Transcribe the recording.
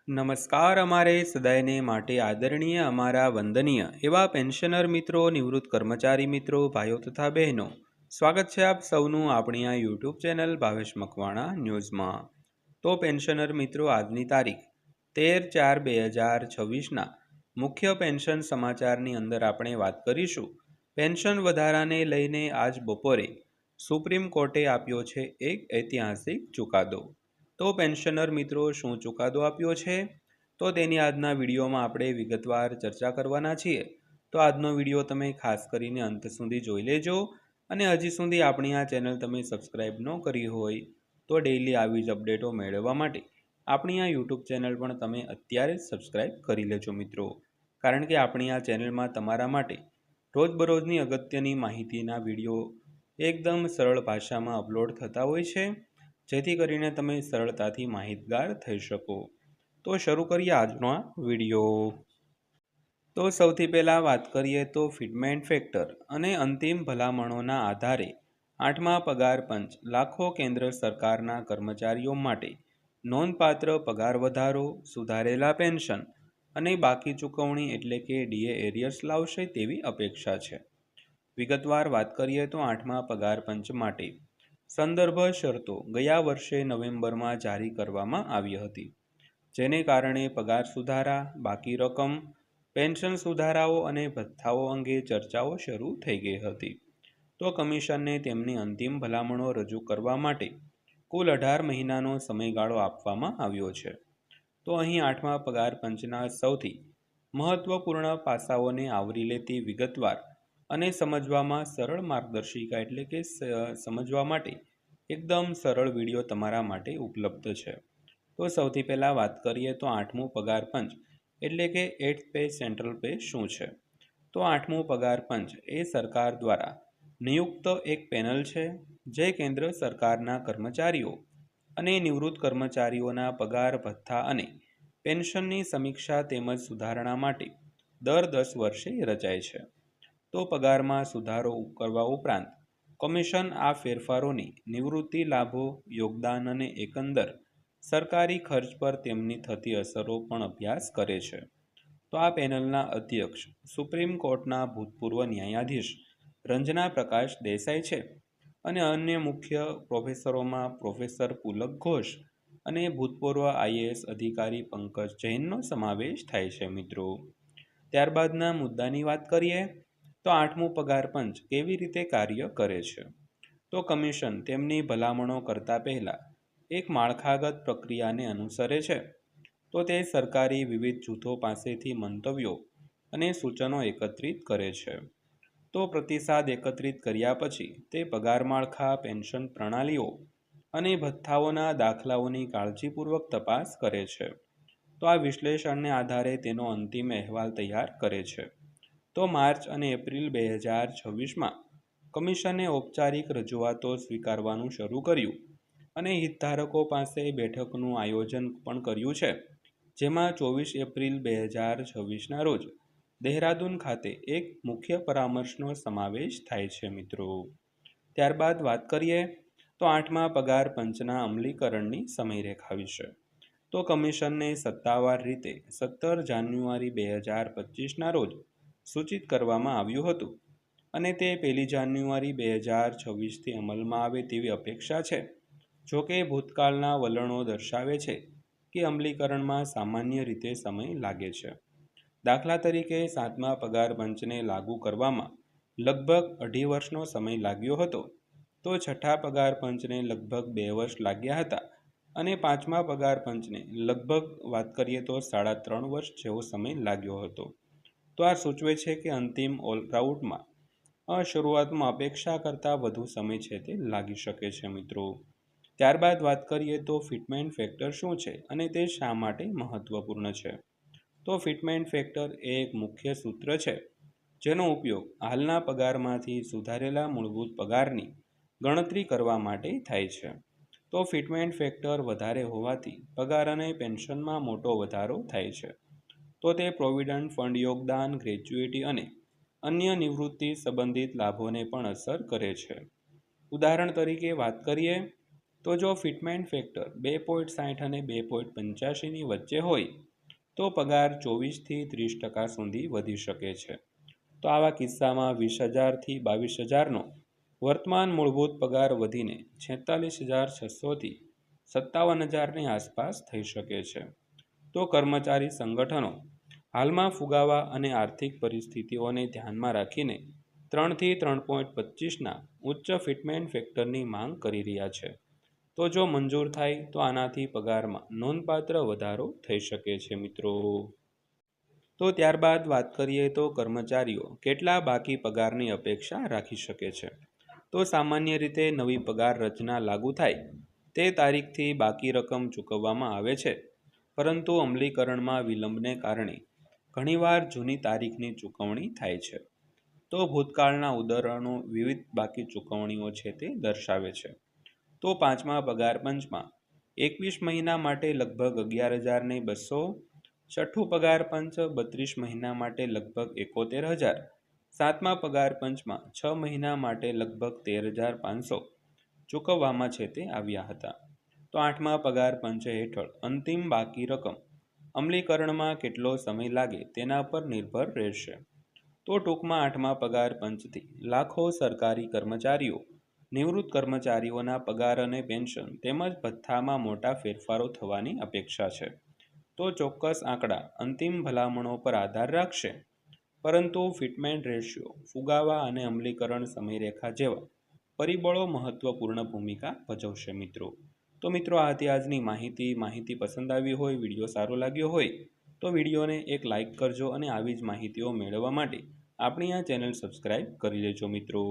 નમસ્કાર અમારે સદાયને માટે આદરણીય અમારા વંદનીય એવા પેન્શનર મિત્રો, નિવૃત્ત કર્મચારી મિત્રો, ભાઈઓ તથા બહેનો, સ્વાગત છે આપ સૌનું આપણી આ યુટ્યુબ ચેનલ ભાવેશ મકવાણા ન્યૂઝમાં। તો પેન્શનર મિત્રો, આજની તારીખ 13/4/2026ના મુખ્ય પેન્શન સમાચારની અંદર આપણે વાત કરીશું। પેન્શન વધારાને લઈને આજ બપોરે સુપ્રીમ કોર્ટે આપ્યો છે એક ઐતિહાસિક ચુકાદો। તો પેન્શનર મિત્રો, શું ચુકાદો આપ્યો છે તો તેની આજના વિડીયોમાં આપણે વિગતવાર ચર્ચા કરવાના છીએ। તો આજનો વિડીયો તમે ખાસ કરીને અંત સુધી જોઈ લેજો અને હજી સુધી આપણી આ ચેનલ તમે સબસ્ક્રાઈબ ન કરી હોય તો ડેઈલી આવી જ અપડેટો મેળવવા માટે આપણી આ યુટ્યુબ ચેનલ પણ તમે અત્યારે જ સબસ્ક્રાઈબ કરી લેજો મિત્રો, કારણ કે આપણી આ ચેનલમાં તમારા માટે રોજબરોજની અગત્યની માહિતીના વિડીયો એકદમ સરળ ભાષામાં અપલોડ થતા હોય છે, જેથી કરીને તમે સરળતાથી માહિતગાર થઈ શકો। તો શરૂ કરીએ આજનો આ વિડીયો। તો સૌથી પહેલાં વાત કરીએ તો ફિટમેન્ટ ફેક્ટર અને અંતિમ ભલામણોના આધારે 8મા પગાર પંચ લાખો કેન્દ્ર સરકારના કર્મચારીઓ માટે નોંધપાત્ર પગાર વધારો, સુધારેલા પેન્શન અને બાકી ચૂકવણી એટલે કે ડીએ એરિયર્સ લાવશે તેવી અપેક્ષા છે। વિગતવાર વાત કરીએ તો 8મા પગાર પંચ માટે સંદર્ભ શરતો ગયા વર્ષે નવેમ્બરમાં જારી કરવામાં આવી હતી, જેને કારણે પગાર સુધારા, બાકી રકમ, પેન્શન સુધારાઓ અને ભથ્થાઓ અંગે ચર્ચાઓ શરૂ થઈ ગઈ હતી। તો કમિશનને તેમની અંતિમ ભલામણો રજૂ કરવા માટે કુલ 18 મહિનાનો સમયગાળો આપવામાં આવ્યો છે। તો અહીં 8મા પગાર પંચના સૌથી મહત્વપૂર્ણ પાસાઓને આવરી લેતી વિગતવાર અને સમજવામાં સરળ માર્ગદર્શિકા એટલે કે સમજવા માટે એકદમ સરળ વિડીયો તમારા માટે ઉપલબ્ધ છે। તો સૌથી પહેલાં વાત કરીએ તો 8મું પગાર પંચ એટલે કે 8th પે સેન્ટ્રલ પે શું છે। તો 8મું પગાર પંચ એ સરકાર દ્વારા નિયુક્ત એક પેનલ છે, જે કેન્દ્ર સરકારના કર્મચારીઓ અને નિવૃત્ત કર્મચારીઓના પગાર, ભથ્થા અને પેન્શનની સમીક્ષા તેમજ સુધારણા માટે દર 10 વર્ષે રચાય છે। તો પગારમાં સુધારો કરવા ઉપરાંત કમિશન આ ફેરફારોની નિવૃત્તિ લાભો, યોગદાન અને એકંદર સરકારી ખર્ચ પર તેમની થતી અસરો પણ અભ્યાસ કરે છે। તો આ પેનલના અધ્યક્ષ સુપ્રીમ કોર્ટના ભૂતપૂર્વ ન્યાયાધીશ રંજના પ્રકાશ દેસાઈ છે અને અન્ય મુખ્ય પ્રોફેસરોમાં પ્રોફેસર પુલક ઘોષ અને ભૂતપૂર્વ આઈએએસ અધિકારી પંકજ જૈનનો સમાવેશ થાય છે મિત્રો। ત્યારબાદના મુદ્દાની વાત કરીએ તો 8મું પગાર પંચ કેવી રીતે કાર્ય કરે છે। તો કમિશન તેમની ભલામણો કરતા પહેલાં એક માળખાગત પ્રક્રિયાને અનુસરે છે। તો તે સરકારી વિવિધ જૂથો પાસેથી મંતવ્યો અને સૂચનો એકત્રિત કરે છે। તો પ્રતિસાદ એકત્રિત કર્યા પછી તે પગાર માળખા, પેન્શન પ્રણાલીઓ અને ભથ્થાઓના દાખલાઓની કાળજીપૂર્વક તપાસ કરે છે। તો આ વિશ્લેષણને આધારે તેનો અંતિમ અહેવાલ તૈયાર કરે છે। તો માર્ચ અને એપ્રિલ 2026માં કમિશને ઔપચારિક રજૂઆતો સ્વીકારવાનું શરૂ કર્યું અને હિતધારકો પાસે બેઠકનું આયોજન પણ કર્યું છે, જેમાં 24 એપ્રિલ 2026ના રોજ દહેરાદૂન ખાતે એક મુખ્ય પરામર્શનો સમાવેશ થાય છે મિત્રો। ત્યારબાદ વાત કરીએ તો 8મા પગાર પંચના અમલીકરણની સમયરેખા વિશે। તો કમિશનને સત્તાવાર રીતે 17 જાન્યુઆરી 2025ના રોજ સૂચિત કરવામાં આવ્યું હતું અને તે 1 જાન્યુઆરી 2026થી અમલમાં આવે તેવી અપેક્ષા છે। જોકે ભૂતકાળના વલણો દર્શાવે છે કે અમલીકરણમાં સામાન્ય રીતે સમય લાગે છે। દાખલા તરીકે 7મા પગાર પંચને લાગુ કરવામાં લગભગ 2.5 વર્ષનો સમય લાગ્યો હતો, તો 6ઠા પગાર પંચને લગભગ 2 વર્ષ લાગ્યા હતા અને 5મા પગાર પંચને લગભગ વાત કરીએ તો 3.5 વર્ષ જેવો સમય લાગ્યો હતો। તો આ સૂચવે છે કે અંતિમ ઓલરાઉટમાં શરૂઆતમાં અપેક્ષા કરતાં વધુ સમય છે તે લાગી શકે છે મિત્રો। ત્યારબાદ વાત કરીએ તો ફિટમેન્ટ ફેક્ટર શું છે અને તે શા માટે મહત્વપૂર્ણ છે। તો ફિટમેન્ટ ફેક્ટર એ એક મુખ્ય સૂત્ર છે જેનો ઉપયોગ હાલના પગારમાંથી સુધારેલા મૂળભૂત પગારની ગણતરી કરવા માટે થાય છે। તો ફિટમેન્ટ ફેક્ટર વધારે હોવાથી પગાર અને પેન્શનમાં મોટો વધારો થાય છે। તો તે પ્રોવિડન્ટ ફંડ યોગદાન, ગ્રેચ્યુઇટી અને અન્ય નિવૃત્તિ સંબંધિત લાભોને પણ અસર કરે છે। ઉદાહરણ તરીકે વાત કરીએ તો જો ફિટમેન્ટ ફેક્ટર 2.60 અને 2.85ની વચ્ચે હોય તો પગાર 24થી 30% સુધી વધી શકે છે। તો આવા કિસ્સામાં 20,000થી 22,000નો વર્તમાન મૂળભૂત પગાર વધીને 46,600થી 57,000ની આસપાસ થઈ શકે છે। તો કર્મચારી સંગઠનો હાલમાં ફુગાવા અને આર્થિક પરિસ્થિતિઓને ધ્યાનમાં રાખીને 3થી 3.25ના ઉચ્ચ ફિટમેન્ટ ફેક્ટરની માંગ કરી રહ્યા છે। તો જો મંજૂર થાય તો આનાથી પગારમાં નોંધપાત્ર વધારો થઈ શકે છે મિત્રો। તો ત્યારબાદ વાત કરીએ તો કર્મચારીઓ કેટલા બાકી પગારની અપેક્ષા રાખી શકે છે। તો સામાન્ય રીતે નવી પગાર રચના લાગુ થાય તે તારીખથી બાકી રકમ ચૂકવવામાં આવે છે, પરંતુ અમલીકરણમાં વિલંબને કારણે ઘણીવાર જૂની તારીખની ચૂકવણી થાય છે। તો ભૂતકાળના ઉદાહરણો વિવિધ બાકી ચૂકવણીઓ છે તે દર્શાવે છે। તો પાંચમા પગાર પંચમાં 21 મહિના માટે લગભગ 11,200, છઠ્ઠું પગાર પંચ 32 મહિના માટે લગભગ 71,000, સાતમા પગાર પંચમાં 6 મહિના માટે લગભગ 13,500 ચૂકવવામાં છે તે આવ્યા હતા। તો આઠમા પગાર પંચ હેઠળ અંતિમ બાકી રકમ અમલીકરણમાં કેટલો સમય લાગે તેના પર નિર્ભર રહેશે। તો ટૂંકમાં આઠમા પગાર પંચથી લાખો સરકારી કર્મચારીઓ, નિવૃત્ત કર્મચારીઓના પગાર અને પેન્શન તેમજ ભથ્થામાં મોટા ફેરફારો થવાની અપેક્ષા છે। તો ચોક્કસ આંકડા અંતિમ ભલામણો પર આધાર રાખશે, પરંતુ ફિટમેન્ટ રેશિયો, ફુગાવા અને અમલીકરણ સમયરેખા જેવા પરિબળો મહત્વપૂર્ણ ભૂમિકા ભજવશે મિત્રો। તો મિત્રો આ હતી આજની માહિતી પસંદ આવી હોય, વિડીયો સારો લાગ્યો હોય તો વિડીયોને એક લાઇક કરજો અને આવી જ માહિતીઓ મેળવવા માટે આપણી આ ચેનલ સબસ્ક્રાઈબ કરી લેજો મિત્રો।